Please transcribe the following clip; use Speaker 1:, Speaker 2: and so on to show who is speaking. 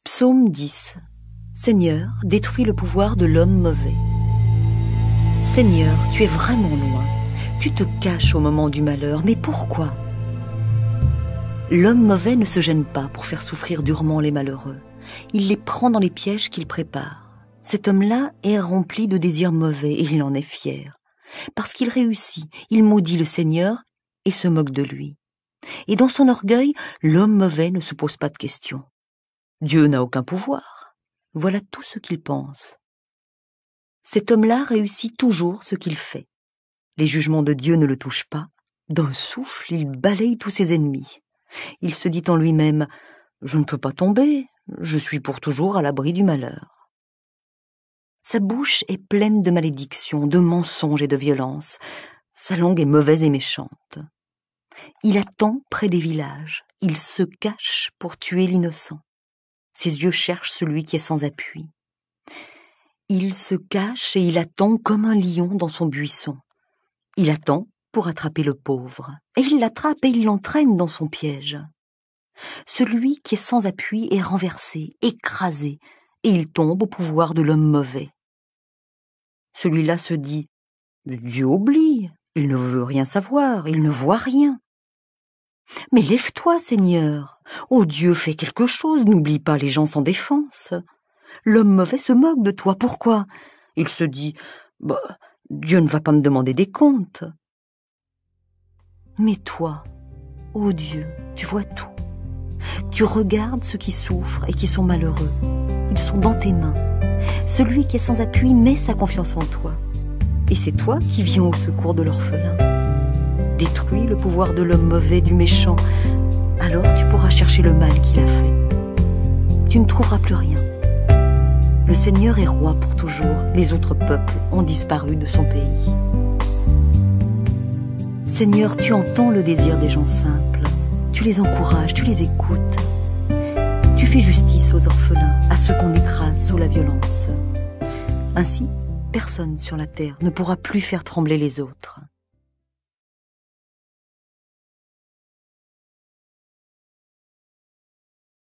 Speaker 1: Psaume 10. Seigneur, détruis le pouvoir de l'homme mauvais. Seigneur, tu es vraiment loin. Tu te caches au moment du malheur, mais pourquoi? L'homme mauvais ne se gêne pas pour faire souffrir durement les malheureux. Il les prend dans les pièges qu'il prépare. Cet homme-là est rempli de désirs mauvais et il en est fier. Parce qu'il réussit, il maudit le Seigneur et se moque de lui. Et dans son orgueil, l'homme mauvais ne se pose pas de questions. Dieu n'a aucun pouvoir. Voilà tout ce qu'il pense. Cet homme-là réussit toujours ce qu'il fait. Les jugements de Dieu ne le touchent pas. D'un souffle, il balaye tous ses ennemis. Il se dit en lui-même « Je ne peux pas tomber, je suis pour toujours à l'abri du malheur. » Sa bouche est pleine de malédictions, de mensonges et de violences. Sa langue est mauvaise et méchante. Il attend près des villages. Il se cache pour tuer l'innocent. Ses yeux cherchent celui qui est sans appui. Il se cache et il attend comme un lion dans son buisson. Il attend pour attraper le pauvre. Et il l'attrape et il l'entraîne dans son piège. Celui qui est sans appui est renversé, écrasé, et il tombe au pouvoir de l'homme mauvais. Celui-là se dit « Dieu oublie, il ne veut rien savoir, il ne voit rien. » Mais lève-toi, Seigneur. Oh Dieu, fais quelque chose, n'oublie pas les gens sans défense. L'homme mauvais se moque de toi, pourquoi? Il se dit « Dieu ne va pas me demander des comptes. » Mais toi, ô Dieu, tu vois tout. Tu regardes ceux qui souffrent et qui sont malheureux. Ils sont dans tes mains. Celui qui est sans appui met sa confiance en toi. Et c'est toi qui viens au secours de l'orphelin. Détruis le pouvoir de l'homme mauvais, du méchant. Alors tu pourras chercher le mal qu'il a fait. Tu ne trouveras plus rien. Le Seigneur est roi pour toujours. Les autres peuples ont disparu de son pays. Seigneur, tu entends le désir des gens simples. Tu les encourages, tu les écoutes. Tu fais justice aux orphelins, à ceux qu'on écrase sous la violence. Ainsi, personne sur la terre ne pourra plus faire trembler les autres.